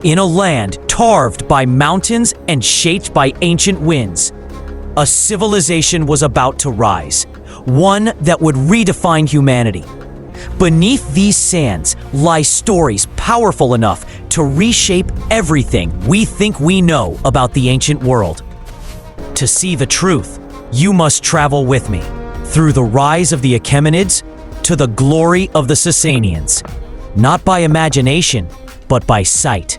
in a land carved by mountains and shaped by ancient winds, a civilization was about to rise, one that would redefine humanity. Beneath these sands lie stories powerful enough to reshape everything we think we know about the ancient world. To see the truth, you must travel with me through the rise of the Achaemenids to the glory of the Sasanians, not by imagination, but by sight.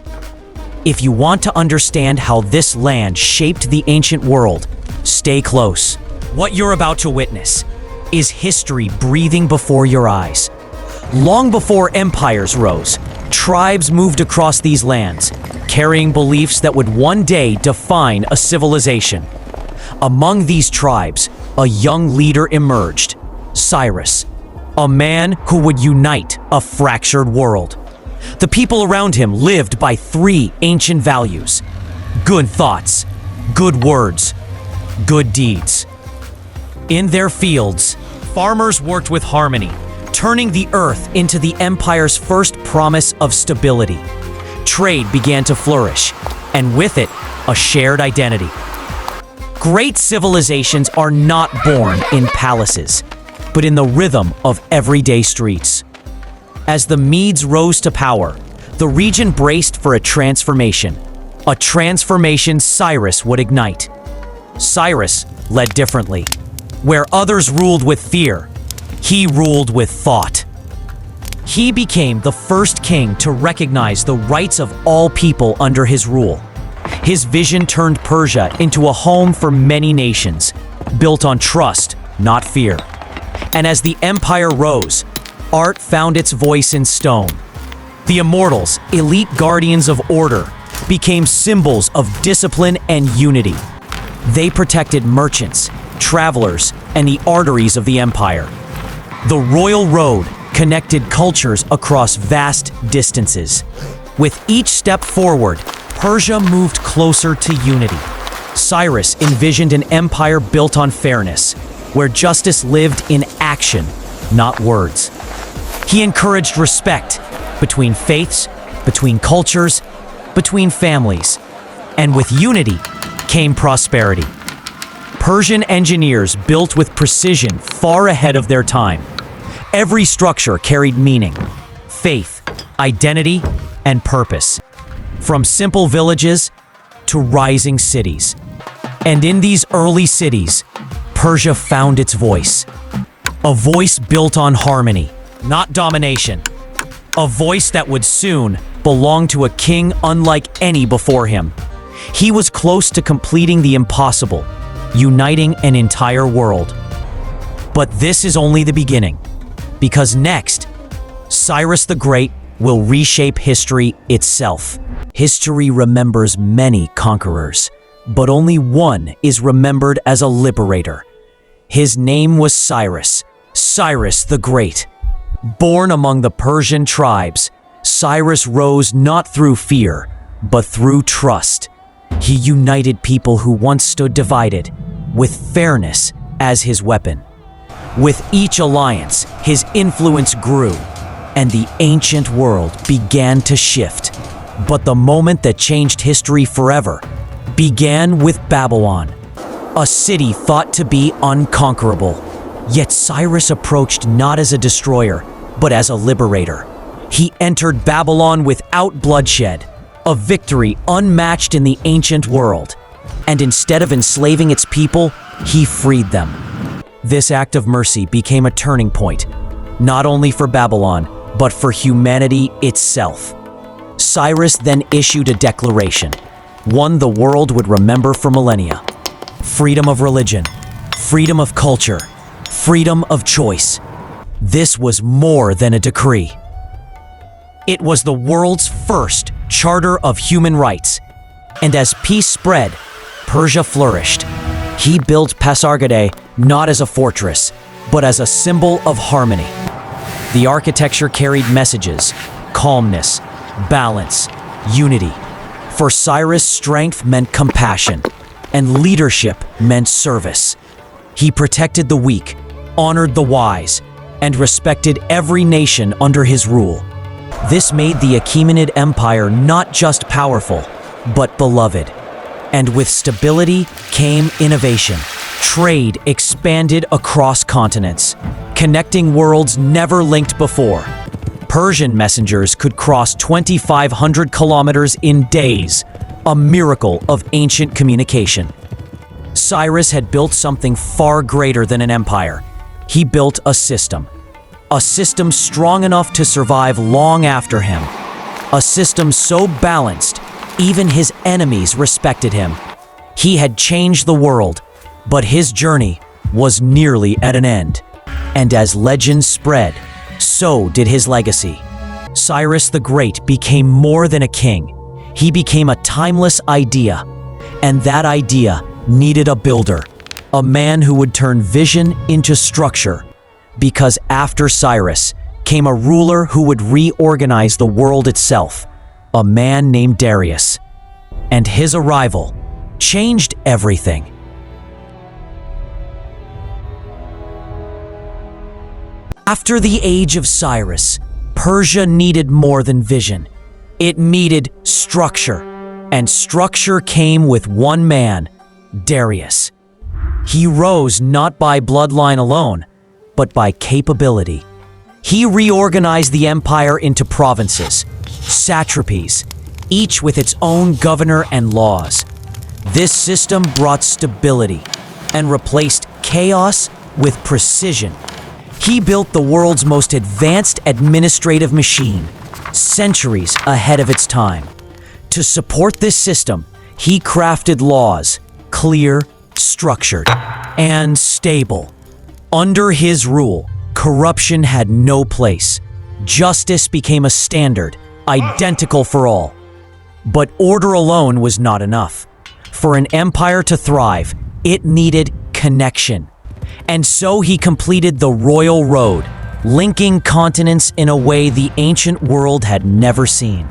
If you want to understand how this land shaped the ancient world, stay close. What you're about to witness is history breathing before your eyes. Long before empires rose, tribes moved across these lands, carrying beliefs that would one day define a civilization. Among these tribes, a young leader emerged, Cyrus, a man who would unite a fractured world. The people around him lived by three ancient values: good thoughts, good words, good deeds. In their fields, farmers worked with harmony, turning the earth into the empire's first promise of stability. Trade began to flourish, and with it, a shared identity. Great civilizations are not born in palaces, but in the rhythm of everyday streets. As the Medes rose to power, the region braced for a transformation Cyrus would ignite. Cyrus led differently. Where others ruled with fear, he ruled with thought. He became the first king to recognize the rights of all people under his rule. His vision turned Persia into a home for many nations, built on trust, not fear. And as the empire rose, art found its voice in stone. The immortals, elite guardians of order, became symbols of discipline and unity. They protected merchants, travelers, and the arteries of the empire. The royal road connected cultures across vast distances. With each step forward, Persia moved closer to unity. Cyrus envisioned an empire built on fairness, where justice lived in action, not words. He encouraged respect between faiths, between cultures, between families, and with unity came prosperity. Persian engineers built with precision far ahead of their time. Every structure carried meaning, faith, identity, and purpose. From simple villages to rising cities. And in these early cities, Persia found its voice. A voice built on harmony, not domination. A voice that would soon belong to a king unlike any before him. He was close to completing the impossible, uniting an entire world. But this is only the beginning, because next, Cyrus the Great will reshape history itself. History remembers many conquerors, but only one is remembered as a liberator. His name was Cyrus, Cyrus the Great. Born among the Persian tribes, Cyrus rose not through fear, but through trust. He united people who once stood divided, with fairness as his weapon. With each alliance, his influence grew, and the ancient world began to shift. But the moment that changed history forever began with Babylon, a city thought to be unconquerable. Yet Cyrus approached not as a destroyer, but as a liberator. He entered Babylon without bloodshed, a victory unmatched in the ancient world. And instead of enslaving its people, he freed them. This act of mercy became a turning point, not only for Babylon, but for humanity itself. Cyrus then issued a declaration, one the world would remember for millennia. Freedom of religion, freedom of culture, freedom of choice. This was more than a decree. It was the world's first charter of human rights. And as peace spread, Persia flourished. He built Pasargadae not as a fortress, but as a symbol of harmony. The architecture carried messages: calmness, balance, unity. For Cyrus, strength meant compassion, and leadership meant service. He protected the weak, honored the wise, and respected every nation under his rule. This made the Achaemenid Empire not just powerful, but beloved. And with stability came innovation. Trade expanded across continents, connecting worlds never linked before. Persian messengers could cross 2,500 kilometers in days, a miracle of ancient communication. Cyrus had built something far greater than an empire. He built a system strong enough to survive long after him. A system so balanced, even his enemies respected him. He had changed the world, but his journey was nearly at an end. And as legends spread, so did his legacy. Cyrus the Great became more than a king. He became a timeless idea, and that idea needed a builder, a man who would turn vision into structure. Because after Cyrus came a ruler who would reorganize the world itself, a man named Darius. And his arrival changed everything. After the age of Cyrus, Persia needed more than vision. It needed structure, and structure came with one man, Darius. He rose not by bloodline alone, but by capability. He reorganized the empire into provinces, satrapies, each with its own governor and laws. This system brought stability and replaced chaos with precision. He built the world's most advanced administrative machine, centuries ahead of its time. To support this system, he crafted laws, clear, structured, and stable. Under his rule, corruption had no place. Justice became a standard, identical for all. But order alone was not enough. For an empire to thrive, it needed connection. And so he completed the royal road, linking continents in a way the ancient world had never seen.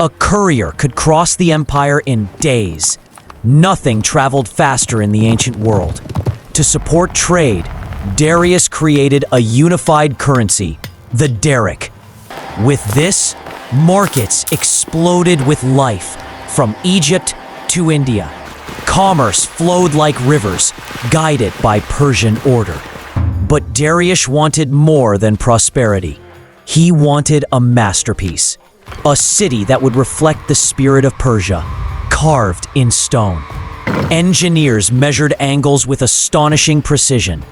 A courier could cross the empire in days. Nothing traveled faster in the ancient world. To support trade, Darius created a unified currency, the daric. With this, markets exploded with life, from Egypt to India. Commerce flowed like rivers, guided by Persian order. But Darius wanted more than prosperity. He wanted a masterpiece, a city that would reflect the spirit of Persia, carved in stone. Engineers measured angles with astonishing precision.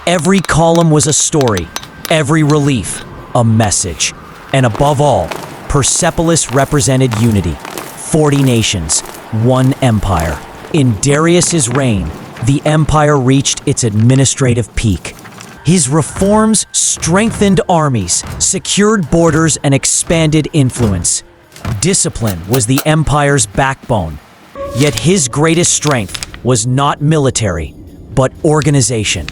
Every column was a story, every relief a message. And above all, Persepolis represented unity. 40 nations, one empire. In Darius's reign, the empire reached its administrative peak. His reforms strengthened armies, secured borders, and expanded influence. Discipline was the empire's backbone. Yet his greatest strength was not military, but organization.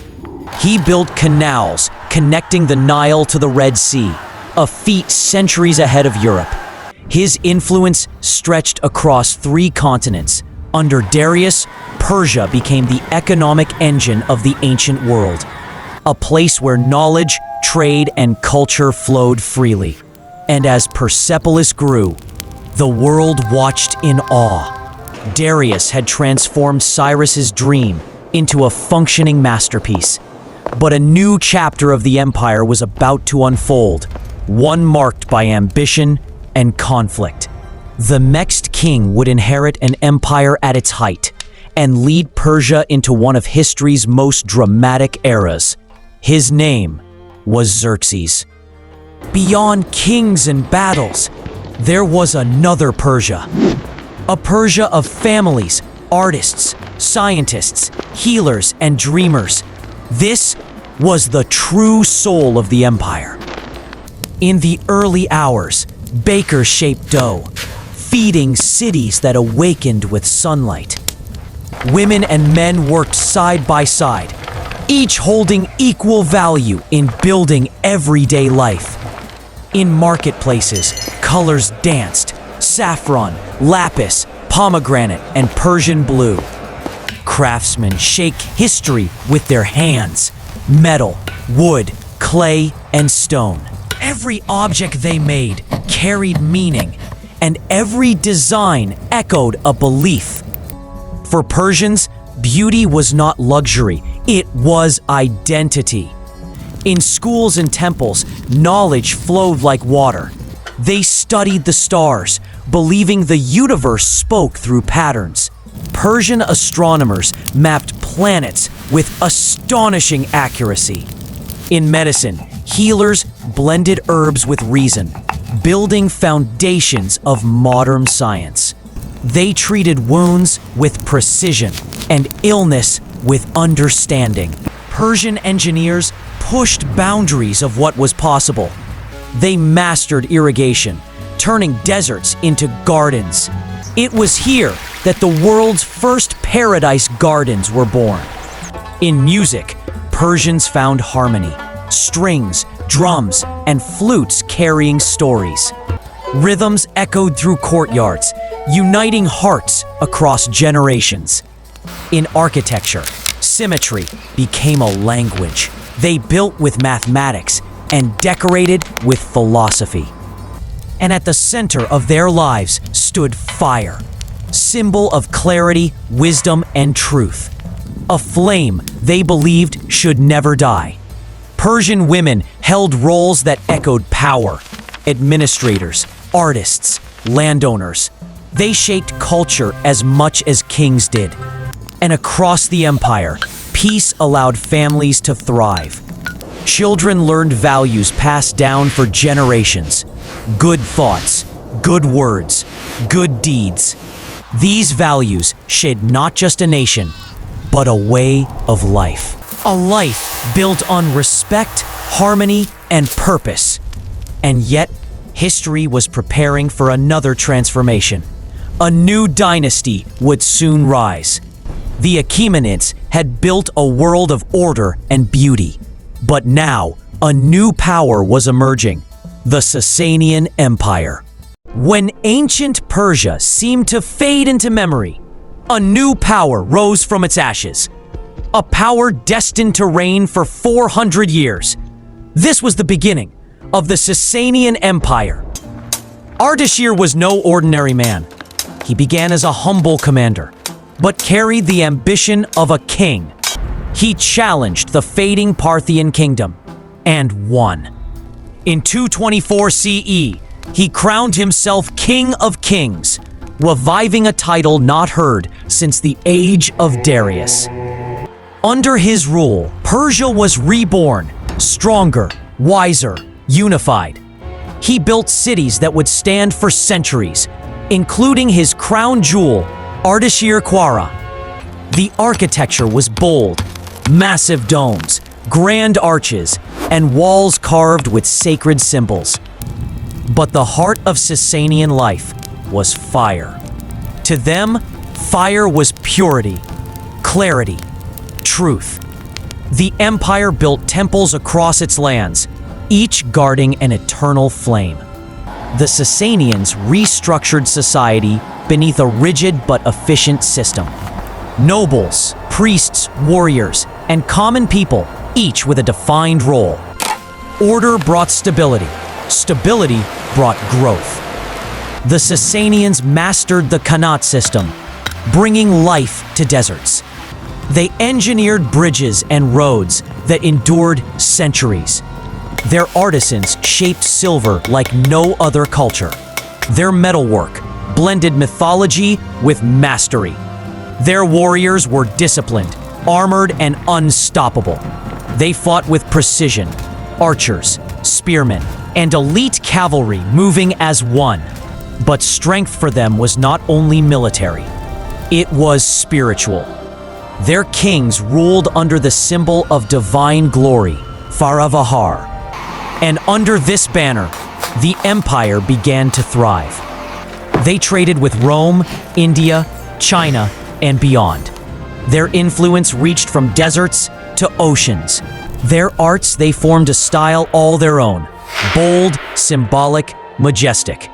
He built canals connecting the Nile to the Red Sea, a feat centuries ahead of Europe. His influence stretched across 3 continents. Under Darius, Persia became the economic engine of the ancient world, a place where knowledge, trade, and culture flowed freely. And as Persepolis grew, the world watched in awe. Darius had transformed Cyrus's dream into a functioning masterpiece. But a new chapter of the empire was about to unfold, one marked by ambition and conflict. The next king would inherit an empire at its height and lead Persia into one of history's most dramatic eras. His name was Xerxes. Beyond kings and battles, there was another Persia. A Persia of families, artists, scientists, healers, and dreamers. This was the true soul of the empire. In the early hours, bakers shaped dough, feeding cities that awakened with sunlight. Women and men worked side by side, each holding equal value in building everyday life. In marketplaces, colors danced: saffron, lapis, pomegranate, and Persian blue. Craftsmen shaped history with their hands: metal, wood, clay, and stone. Every object they made carried meaning, and every design echoed a belief. For Persians, beauty was not luxury, it was identity. In schools and temples, knowledge flowed like water. They studied the stars, believing the universe spoke through patterns. Persian astronomers mapped planets with astonishing accuracy. In medicine, healers blended herbs with reason, building foundations of modern science. They treated wounds with precision and illness with understanding. Persian engineers pushed boundaries of what was possible. They mastered irrigation, turning deserts into gardens. It was here that the world's first paradise gardens were born. In music, Persians found harmony, strings, drums, and flutes carrying stories. Rhythms echoed through courtyards, uniting hearts across generations. In architecture, symmetry became a language. They built with mathematics and decorated with philosophy. And at the center of their lives stood fire, symbol of clarity, wisdom, and truth. A flame they believed should never die. Persian women held roles that echoed power: administrators, artists, landowners. They shaped culture as much as kings did. And across the empire, peace allowed families to thrive. Children learned values passed down for generations: good thoughts, good words, good deeds. These values shaped not just a nation, but a way of life. A life built on respect, harmony, and purpose. And yet, history was preparing for another transformation. A new dynasty would soon rise. The Achaemenids had built a world of order and beauty. But now, a new power was emerging: the Sasanian Empire. When ancient Persia seemed to fade into memory, a new power rose from its ashes. A power destined to reign for 400 years. This was the beginning of the Sasanian Empire. Ardashir was no ordinary man. He began as a humble commander, but carried the ambition of a king. He challenged the fading Parthian kingdom and won. In 224 CE, he crowned himself King of Kings, reviving a title not heard since the age of Darius. Under his rule, Persia was reborn, stronger, wiser, unified. He built cities that would stand for centuries, including his crown jewel, Ardashir Quara. The architecture was bold: massive domes, grand arches, and walls carved with sacred symbols. But the heart of Sasanian life was fire. To them, fire was purity, clarity, truth. The empire built temples across its lands, each guarding an eternal flame. The Sasanians restructured society beneath a rigid but efficient system. Nobles, priests, warriors, and common people, each with a defined role. Order brought stability. Stability brought growth. The Sasanians mastered the Qanat system, bringing life to deserts. They engineered bridges and roads that endured centuries. Their artisans shaped silver like no other culture. Their metalwork blended mythology with mastery. Their warriors were disciplined, armored, and unstoppable. They fought with precision: archers, spearmen, and elite cavalry moving as one. But strength for them was not only military, it was spiritual. Their kings ruled under the symbol of divine glory, Faravahar. And under this banner, the empire began to thrive. They traded with Rome, India, China, and beyond. Their influence reached from deserts to oceans. Their arts, they formed a style all their own: bold, symbolic, majestic.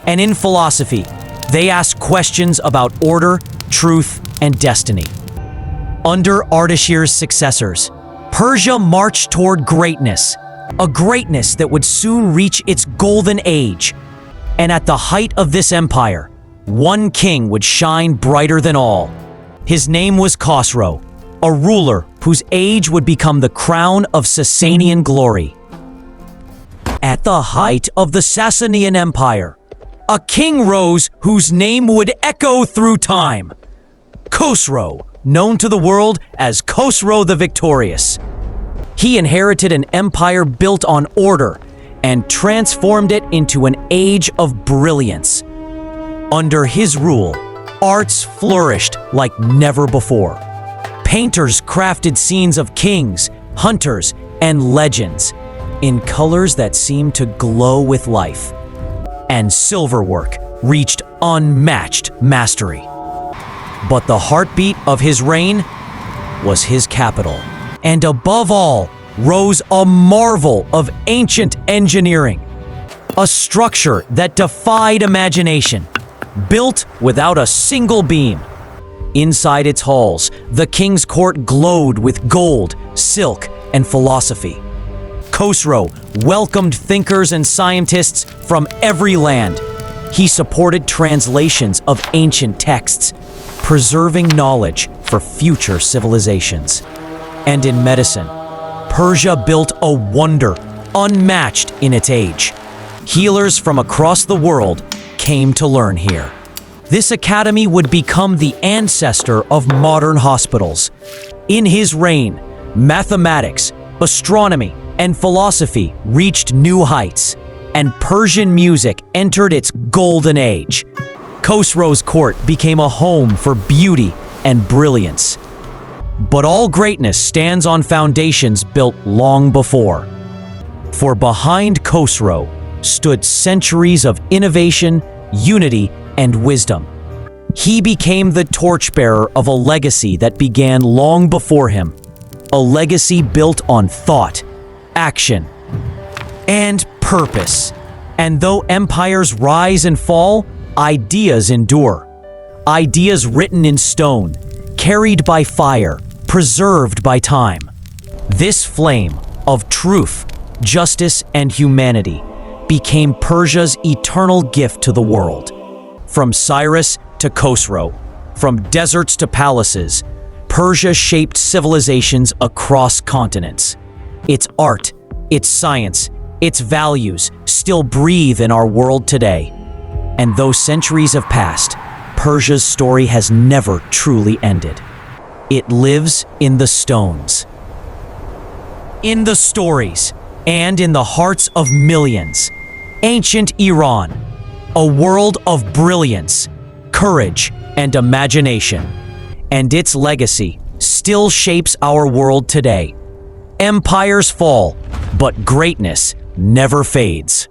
And in philosophy, they asked questions about order, truth, and destiny. Under Ardashir's successors, Persia marched toward greatness, a greatness that would soon reach its golden age, And at the height of this empire, one king would shine brighter than all. His name was Khosrow, a ruler whose age would become the crown of Sasanian glory. At the height of the Sasanian Empire, a king rose whose name would echo through time. Khosrow, known to the world as Khosrow the Victorious. He inherited an empire built on order and transformed it into an age of brilliance. Under his rule, arts flourished like never before. Painters crafted scenes of kings, hunters, and legends in colors that seemed to glow with life. And silverwork reached unmatched mastery. But the heartbeat of his reign was his capital. And above all, rose a marvel of ancient engineering. A structure that defied imagination, built without a single beam. Inside its halls, the king's court glowed with gold, silk, and philosophy. Khosrow welcomed thinkers and scientists from every land. He supported translations of ancient texts, preserving knowledge for future civilizations. And in medicine, Persia built a wonder unmatched in its age. Healers from across the world came to learn here. This academy would become the ancestor of modern hospitals. In his reign, mathematics, astronomy, and philosophy reached new heights, and Persian music entered its golden age. Khosrow's court became a home for beauty and brilliance. But all greatness stands on foundations built long before. For behind Khosrow stood centuries of innovation, unity, and wisdom. He became the torchbearer of a legacy that began long before him. A legacy built on thought, action, and purpose. And though empires rise and fall, ideas endure. Ideas written in stone, carried by fire, preserved by time. This flame of truth, justice, and humanity became Persia's eternal gift to the world. From Cyrus to Khosrow, from deserts to palaces, Persia shaped civilizations across continents. Its art, its science, its values still breathe in our world today. And though centuries have passed, Persia's story has never truly ended. It lives in the stones, in the stories, and in the hearts of millions. Ancient Iran, a world of brilliance, courage, and imagination. And its legacy still shapes our world today. Empires fall, but greatness never fades.